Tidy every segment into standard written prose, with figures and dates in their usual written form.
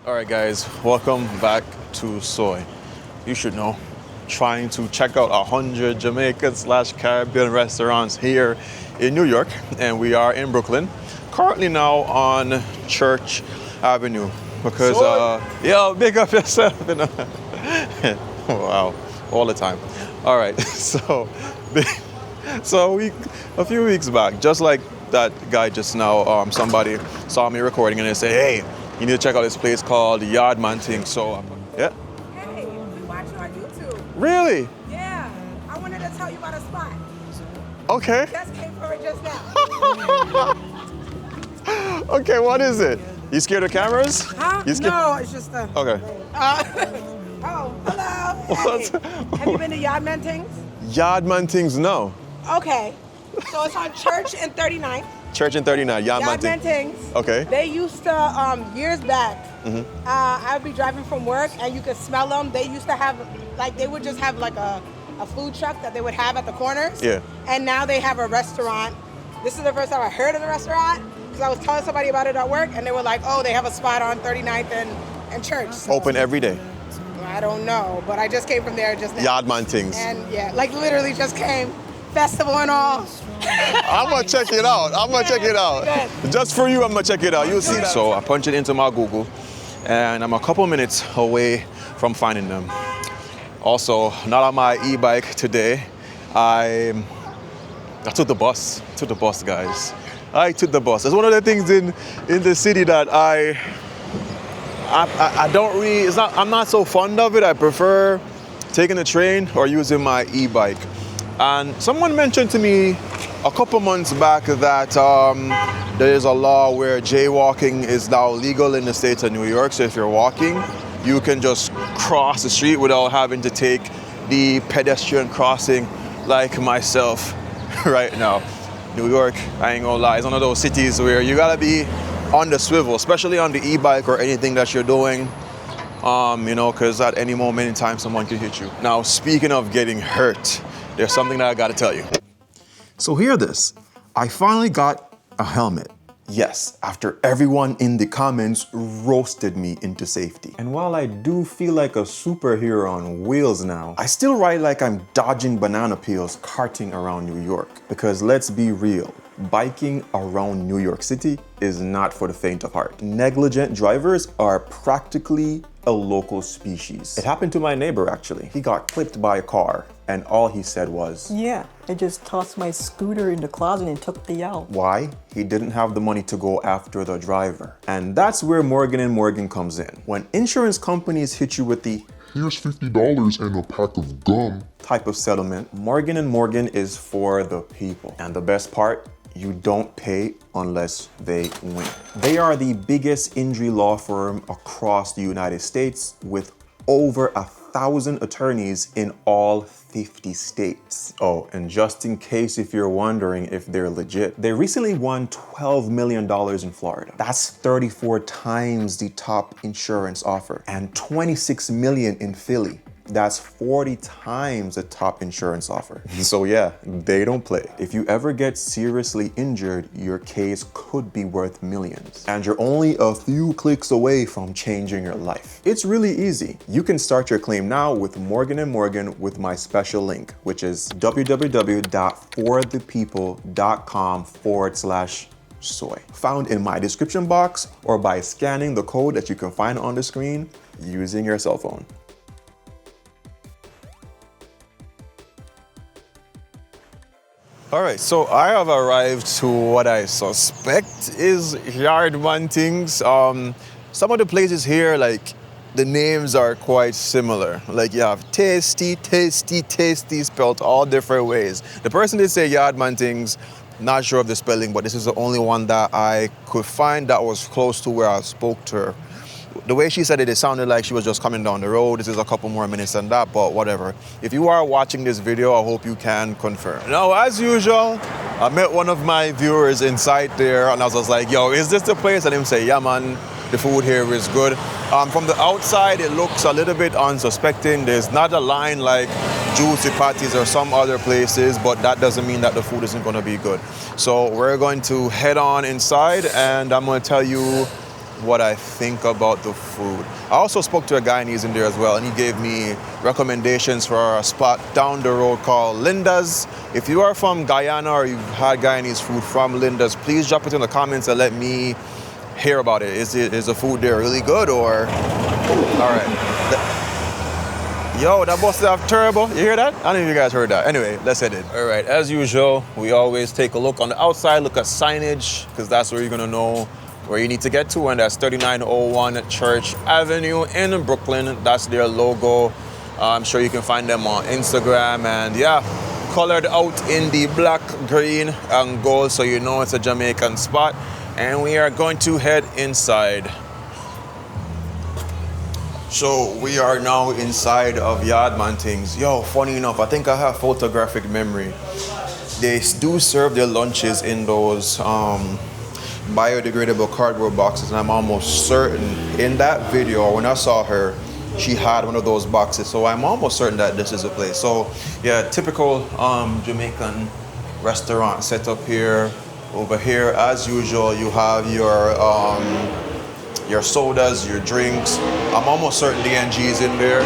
All right, guys, welcome back to Soai. You should know, trying to check out 100 Jamaican / Caribbean restaurants here in New York, and we are in Brooklyn, currently now on Church Avenue because, yo, big up yourself. You know? Wow, all the time. All right, a few weeks back, just like that guy just now, somebody saw me recording and they said, hey, you need to check out this place called Yardman Thing. So, yeah. Hey, we watch you on YouTube. Really? Yeah. I wanted to tell you about a spot. Okay. Just came for it just now. Okay, what is it? You scared of cameras? Huh? You scared? No, it's just a... Okay. Oh, hello. What? Hey. Have you been to Yardman Things? Yardman Things, no. Okay. So it's on Church and 39th. Church in 39, Yardman Yardman Things. Things. Okay. They used to, years back, I would be driving from work and you could smell them. They used to have, like, they would just have like a food truck that they would have at the corners. Yeah. And now they have a restaurant. This is the first time I heard of the restaurant because I was telling somebody about it at work and they were like, oh, they have a spot on 39th and Church. So, Open every day. I don't know, but I just came from there just now. Yardman Things. And yeah, like literally just came. Festival and all. I'm gonna check it out. Check it out. Good. Just for you, I'm gonna check it out. You'll see that. So I punch it into my Google, and I'm a couple minutes away from finding them. Also, not on my e-bike today. I took the bus. Guys. I took the bus. It's one of the things in the city that I don't really. I'm not so fond of it. I prefer taking the train or using my e-bike. And someone mentioned to me a couple months back that there is a law where jaywalking is now legal in the state of New York. So if you're walking, you can just cross the street without having to take the pedestrian crossing like myself right now. New York, I ain't gonna lie, is one of those cities where you gotta be on the swivel, especially on the e-bike or anything that you're doing. Because at any moment in time, someone could hit you. Now, speaking of getting hurt, there's something that I gotta tell you. So hear this. I finally got a helmet. Yes, after everyone in the comments roasted me into safety. And while I do feel like a superhero on wheels now, I still ride like I'm dodging banana peels carting around New York. Because let's be real, biking around New York City is not for the faint of heart. Negligent drivers are practically a local species. It happened to my neighbor actually. He got clipped by a car and all he said was, yeah, I just tossed my scooter in the closet and took the out. Why? He didn't have the money to go after the driver. And that's where Morgan & Morgan comes in. When insurance companies hit you with the here's $50 and a pack of gum type of settlement, Morgan & Morgan is for the people. And the best part, you don't pay unless they win. They are the biggest injury law firm across the United States with over 1,000 attorneys in all 50 states. Oh, and just in case if you're wondering if they're legit, they recently won $12 million in Florida. That's 34 times the top insurance offer, and 26 million in Philly. That's 40 times the top insurance offer. So yeah, they don't play. If you ever get seriously injured, your case could be worth millions. And you're only a few clicks away from changing your life. It's really easy. You can start your claim now with Morgan & Morgan with my special link, which is www.forthepeople.com/soy. Found in my description box or by scanning the code that you can find on the screen using your cell phone. All right, so I have arrived to what I suspect is Yardman Things. Some of the places here, like, the names are quite similar. Like, you have tasty spelled all different ways. The person did say Yardman Things, not sure of the spelling, but this is the only one that I could find that was close to where I spoke to her. The way she said it, it sounded like she was just coming down the road. This is a couple more minutes than that, but whatever. If you are watching this video, I hope you can confirm. Now, as usual, I met one of my viewers inside there, and I was just like, yo, is this the place? And him say, yeah, man, the food here is good. From the outside, it looks a little bit unsuspecting. There's not a line like Juicy Patties or some other places, but that doesn't mean that the food isn't gonna be good. So we're going to head on inside, and I'm gonna tell you what I think about the food. I also spoke to a Guyanese in there as well, and he gave me recommendations for a spot down the road called Linda's. If you are from Guyana or you've had Guyanese food from Linda's, please drop it in the comments and let me hear about it. Is the food there really good or? All right. Yo, that busted off turbo. You hear that? I don't know if you guys heard that. Anyway, let's hit it. All right, as usual, we always take a look on the outside, look at signage, because that's where you're gonna know where you need to get to, and that's 3901 Church Avenue in Brooklyn. That's their logo. I'm sure you can find them on Instagram, and yeah, colored out in the black, green, and gold, so you know it's a Jamaican spot. And we are going to head inside. So we are now inside of Yardman Things. Yo, funny enough, I think I have photographic memory. They do serve their lunches in those biodegradable cardboard boxes, and I'm almost certain in that video when I saw her, she had one of those boxes. So I'm almost certain that this is a place. So yeah, typical Jamaican restaurant set up here. Over here, as usual, you have your sodas, your drinks. I'm almost certain the NG is in there.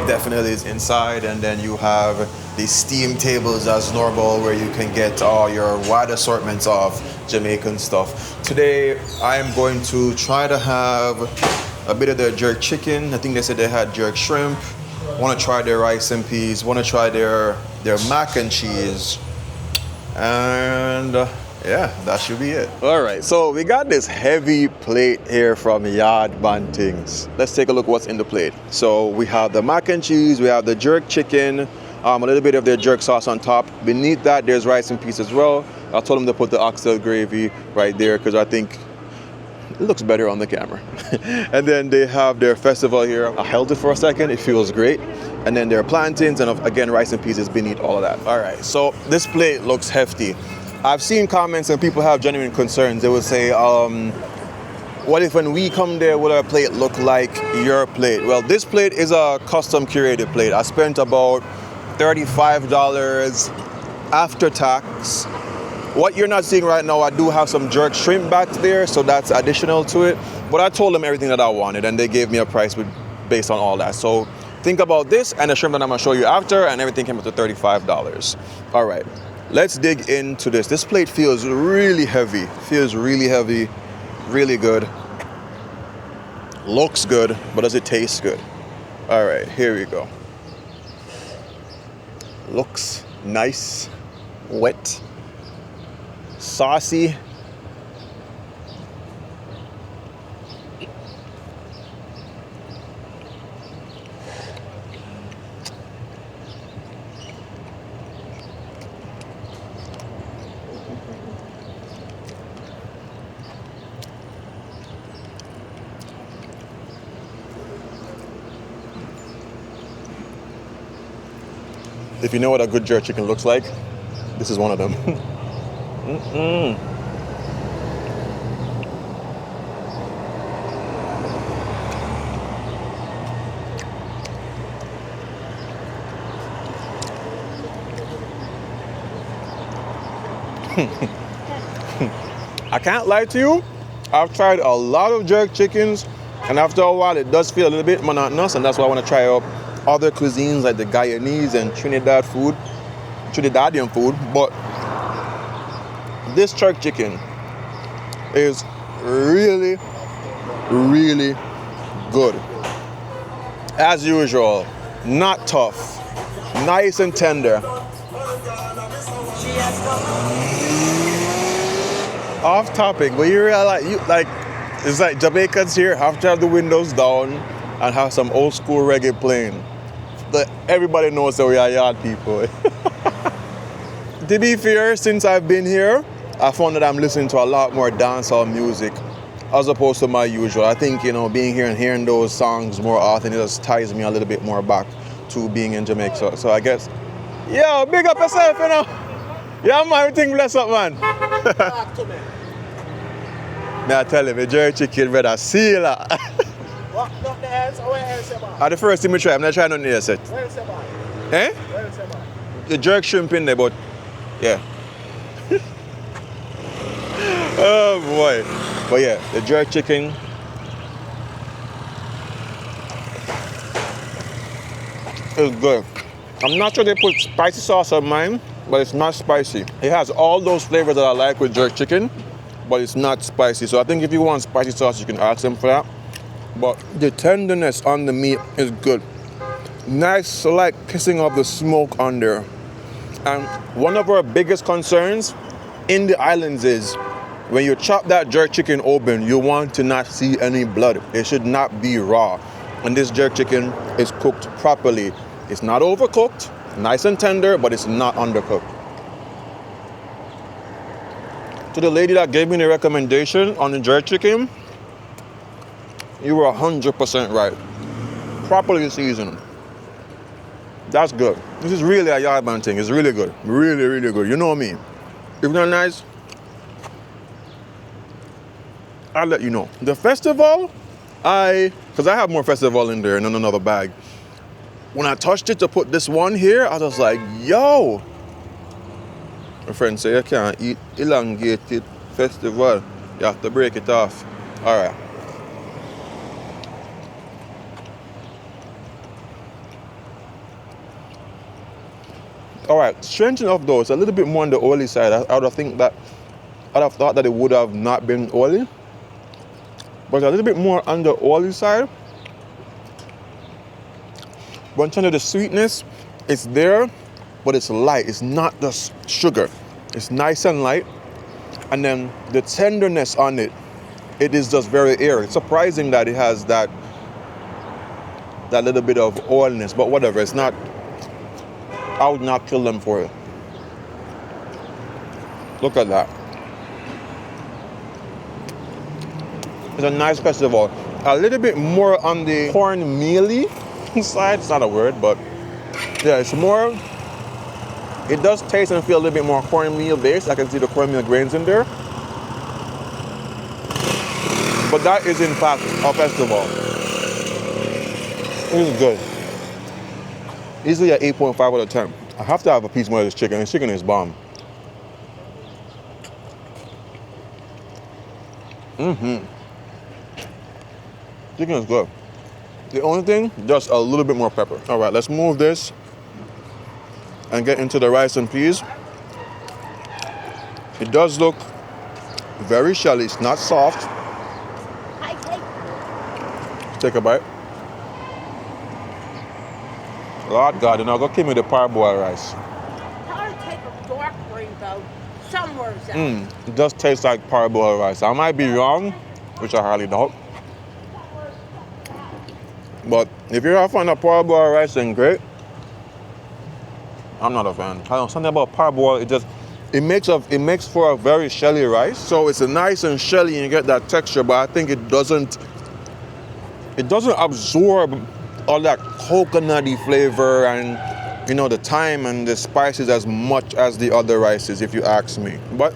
Definitely is inside. And then you have the steam tables as normal where you can get all your wide assortments of Jamaican stuff. Today, I'm going to try to have a bit of their jerk chicken. I think they said they had jerk shrimp. Want to try their rice and peas. Want to try their mac and cheese. And yeah, that should be it. All right, so we got this heavy plate here from Yardman Things. Let's take a look what's in the plate. So we have the mac and cheese, we have the jerk chicken, a little bit of their jerk sauce on top. Beneath that, there's rice and peas as well. I told them to put the oxtail gravy right there because I think it looks better on the camera. And then they have their festival here. I held it for a second, it feels great. And then their plantains, and again, rice and peas is beneath all of that. All right, so this plate looks hefty. I've seen comments and people have genuine concerns. They will say, what if when we come there, will our plate look like your plate? Well, this plate is a custom curated plate. I spent about $35 after tax. What you're not seeing right now, I do have some jerk shrimp back there, so that's additional to it. But I told them everything that I wanted, and they gave me a price based on all that. So think about this and the shrimp that I'm gonna show you after, and everything came up to $35. All right, let's dig into this. This plate feels really heavy, really good. Looks good, but does it taste good? All right, here we go. Looks nice, wet, saucy. If you know what a good jerk chicken looks like, this is one of them. I can't lie to you, I've tried a lot of jerk chickens, and after a while it does feel a little bit monotonous, and that's why I want to try out other cuisines like the Guyanese and Trinidadian food. But this jerk chicken is really, really good. As usual, not tough, nice and tender. Off topic, but you realize it's like Jamaicans here have to have the windows down and have some old school reggae playing. Everybody knows that we are yard people. To be fair, since I've been here, I found that I'm listening to a lot more dancehall music as opposed to my usual. I think, being here and hearing those songs more often, it just ties me a little bit more back to being in Jamaica. So I guess, yo, big up yourself, Yeah, man, everything bless up, man. Now I tell him, a jerk chicken, brother, sealer. What? Not the hands, or where else you buy? The first thing we try, I'm not trying nothing else yet. Where else you buy? Eh? Where else you buy? The jerk shrimp in there, but yeah. Oh boy. But yeah, the jerk chicken is good. I'm not sure they put spicy sauce on mine, but it's not spicy. It has all those flavors that I like with jerk chicken, but it's not spicy. So I think if you want spicy sauce, you can ask them for that. But the tenderness on the meat is good. Nice, slight kissing of the smoke on there. And one of our biggest concerns in the islands is when you chop that jerk chicken open, you want to not see any blood. It should not be raw. And this jerk chicken is cooked properly. It's not overcooked, nice and tender, but it's not undercooked. To the lady that gave me the recommendation on the jerk chicken, you were 100% right. Properly seasoned. That's good. This is really a yardman thing. It's really good. Really, really good. You know me. If it's not nice, I'll let you know. The festival, because I have more festival in there and in another bag. When I touched it to put this one here, I was like, yo. My friend said, you can't eat elongated festival. You have to break it off. All right. All right, strange enough though, it's a little bit more on the oily side. I would have thought that it would have not been oily. But a little bit more on the oily side. But in terms of the sweetness, it's there, but it's light. It's not just sugar. It's nice and light. And then the tenderness on it, it is just very airy. It's surprising that it has that little bit of oiliness, but whatever, it's not, I would not kill them for it. Look at that. It's a nice festival. A little bit more on the cornmealy side. It's not a word, but yeah, it's more. It does taste and feel a little bit more cornmeal based. I can see the cornmeal grains in there. But that is in fact a festival. It is good. Easily at 8.5 out of 10. I have to have a piece more of this chicken. This chicken is bomb. Chicken is good. The only thing, just a little bit more pepper. All right, let's move this and get into the rice and peas. It does look very shelly. It's not soft. Take a bite. Lord God, and I'll go give me the parboiled rice. I'll take a dark green though, somewhere else. It does taste like parboiled rice. I might be wrong, which I hardly doubt. But if you're a fan of parboiled rice, then great. I'm not a fan. I don't know, something about parboiled, it makes for a very shelly rice. So it's a nice and shelly and you get that texture, but I think it doesn't absorb all that coconutty flavor and, you know, the thyme and the spices as much as the other rices, if you ask me. But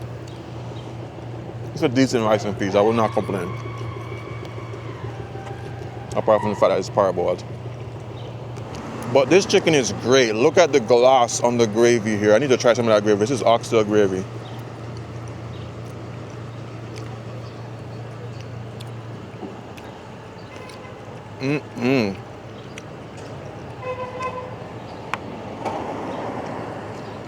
it's a decent rice and peas. I will not complain. Apart from the fact that it's parboiled. But this chicken is great. Look at the gloss on the gravy here. I need to try some of that gravy. This is oxtail gravy.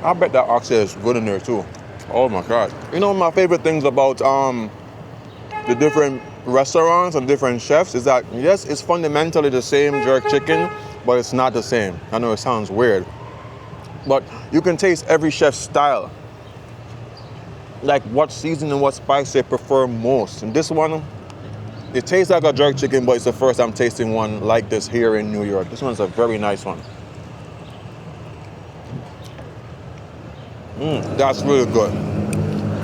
I bet that oxtail is good in there too. Oh my God. You know, my favorite things about the different restaurants and different chefs is that, yes, it's fundamentally the same jerk chicken, but it's not the same. I know it sounds weird, but you can taste every chef's style. Like what seasoning and what spice they prefer most. And this one, it tastes like a jerk chicken, but it's the first I'm tasting one like this here in New York. This one's a very nice one. That's really good.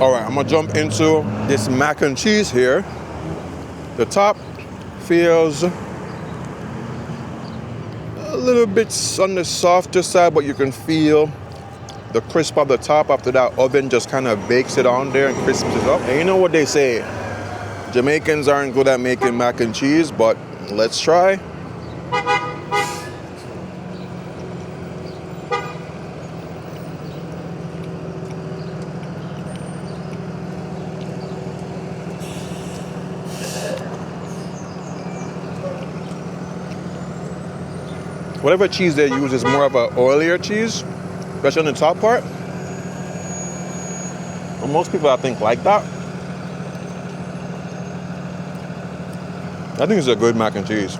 All right, I'm gonna jump into this mac and cheese here. The top feels a little bit on the softer side, but you can feel the crisp of the top after that oven just kind of bakes it on there and crisps it up. And you know what they say, Jamaicans aren't good at making mac and cheese, but let's try. whatever cheese they use is more of an oilier cheese, especially on the top part. And most people, I think, like that. I think it's a good mac and cheese.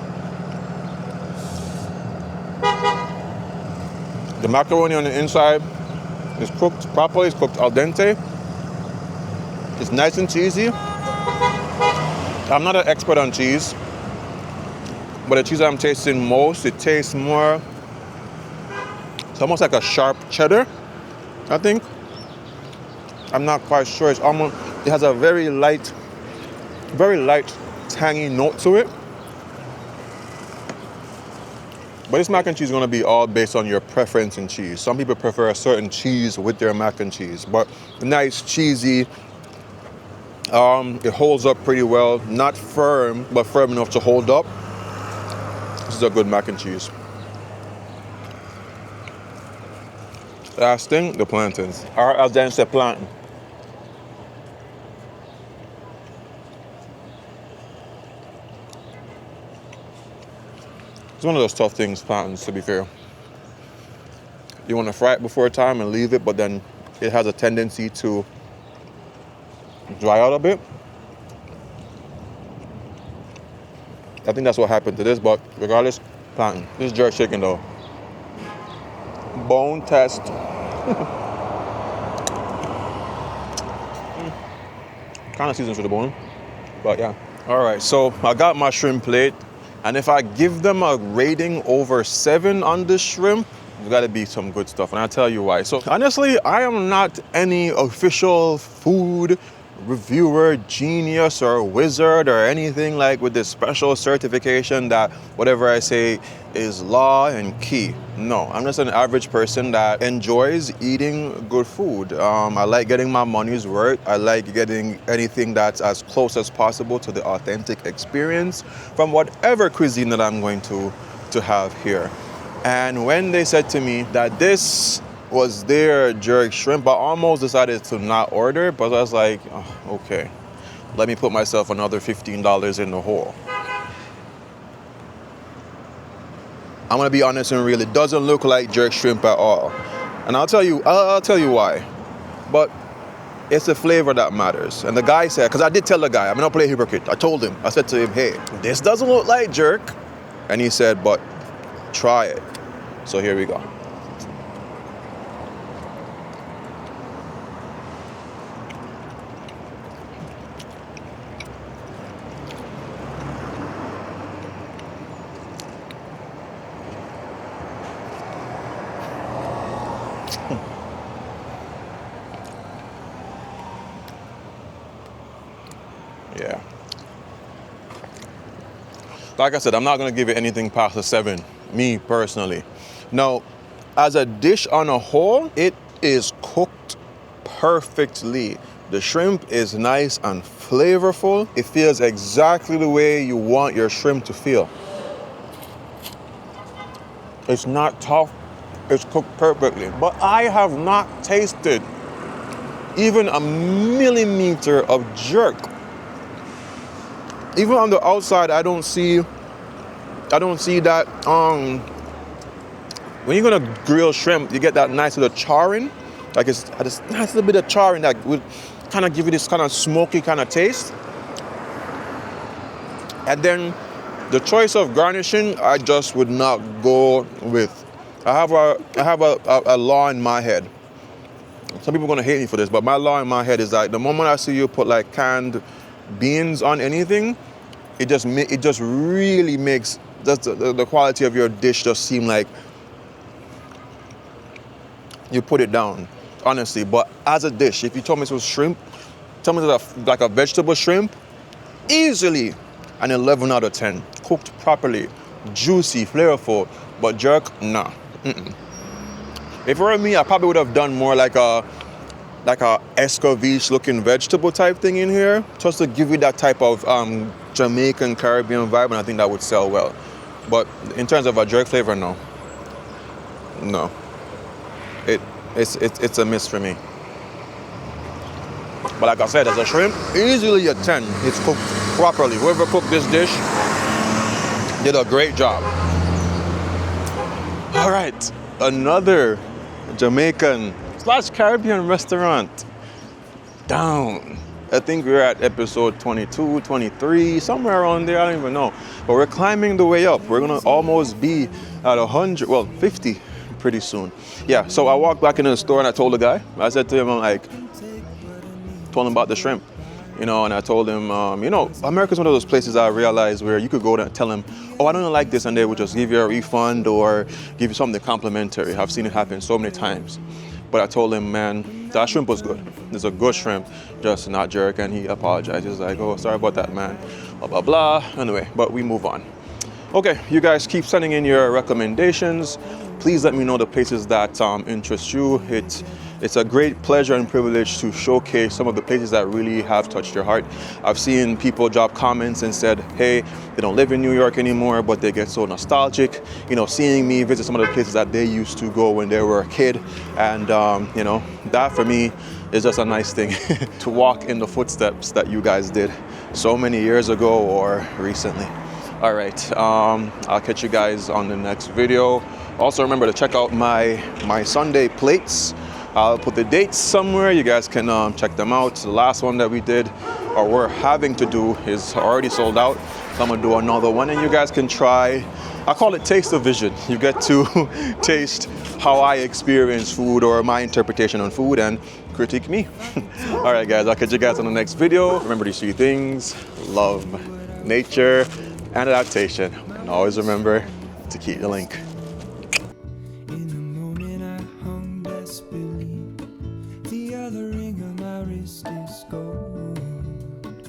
The macaroni on the inside is cooked properly, it's cooked al dente. It's nice and cheesy. I'm not an expert on cheese, but the cheese I'm tasting most, it tastes more, it's almost like a sharp cheddar, I think. I'm not quite sure. It's almost, it has a very light, tangy note to it. But this mac and cheese is going to be all based on your preference in cheese. Some people prefer a certain cheese with their mac and cheese, but nice, cheesy. It holds up pretty well. Not firm, but firm enough to hold up. This is a good mac and cheese. Last thing, the plantains. Or as Dan said, plantain. It's one of those tough things, plantains, to be fair. You want to fry it before time and leave it, but then it has a tendency to dry out a bit. I think that's what happened to this, but regardless, plantain. This is jerk chicken though. Bone test. Kind of seasoned to the bone, but yeah. All right, so I got my shrimp plate. And if I give them a rating over 7 on this shrimp, there's got to be some good stuff, and I'll tell you why. So honestly, I am not any official food reviewer, genius, or wizard, or anything like with this special certification that whatever I say is law and key. No, I'm just an average person that enjoys eating good food. I like getting my money's worth. I like getting anything that's as close as possible to the authentic experience from whatever cuisine that I'm going to have here. And when they said to me that this was their jerk shrimp, I almost decided to not order, but I was like, oh, okay, let me put myself another $15 in the hole. I'm gonna be honest and real, it doesn't look like jerk shrimp at all. And I'll tell you why. But it's the flavor that matters. And the guy said, because I did tell the guy, I'm not playing hypocrite. I told him, I said to him, hey, this doesn't look like jerk. And he said, but try it. So here we go. Yeah. Like I said, I'm not going to give it anything past a 7, me personally. Now, as a dish on a whole, it is cooked perfectly. The shrimp is nice and flavorful. It feels exactly the way you want your shrimp to feel. It's not tough. It's cooked perfectly. But I have not tasted even a millimeter of jerk. Even on the outside, I don't see that. When you're gonna grill shrimp, you get that nice little charring, like it's this nice little bit of charring that would kind of give you this kind of smoky kind of taste. And then the choice of garnishing, I just would not go with. I have a law in my head. Some people are gonna hate me for this, but my law in my head is that the moment I see you put like canned beans on anything, it just really makes the quality of your dish just seem like you put it down, honestly. But as a dish, if you told me it was shrimp, tell me it's like a vegetable shrimp, easily an 11 out of 10. Cooked properly, juicy, flavorful. But jerk, nah. If it were me, I probably would have done more like a escovitch looking vegetable type thing in here, just to give you that type of Jamaican Caribbean vibe, and I think that would sell well. But in terms of a jerk flavor, no. It's a miss for me. But like I said, as a shrimp, easily a 10. It's cooked properly. Whoever cooked this dish did a great job. All right, another Jamaican / Caribbean restaurant down. I think we're at episode 22, 23, somewhere around there, I don't even know. But we're climbing the way up. We're gonna almost be at 100, well, 50 pretty soon. Yeah, so I walked back into the store and I told the guy, I said to him, I'm like, told him about the shrimp, you know, and I told him, you know, America's one of those places I realized where you could go there and tell them, oh, I don't like this, and they would just give you a refund or give you something complimentary. I've seen it happen so many times. But I told him, man, that shrimp was good. It's a good shrimp, just not jerk, and he apologized. He was like, oh, sorry about that, man, blah, blah, blah. Anyway, but we move on. Okay, you guys keep sending in your recommendations. Please let me know the places that interest you. It's a great pleasure and privilege to showcase some of the places that really have touched your heart. I've seen people drop comments and said, hey, they don't live in New York anymore, but they get so nostalgic, you know, seeing me visit some of the places that they used to go when they were a kid. And, you know, that for me is just a nice thing to walk in the footsteps that you guys did so many years ago or recently. All right, I'll catch you guys on the next video. Also remember to check out my Sunday plates. I'll put the dates somewhere. You guys can check them out. The last one that we did, or we're having to do, is already sold out. So I'm gonna do another one, and you guys can try. I call it Taste of Vision. You get to taste how I experience food or my interpretation on food and critique me. All right, guys, I'll catch you guys on the next video. Remember these 3 things: love, nature, and adaptation. And always remember to keep the link.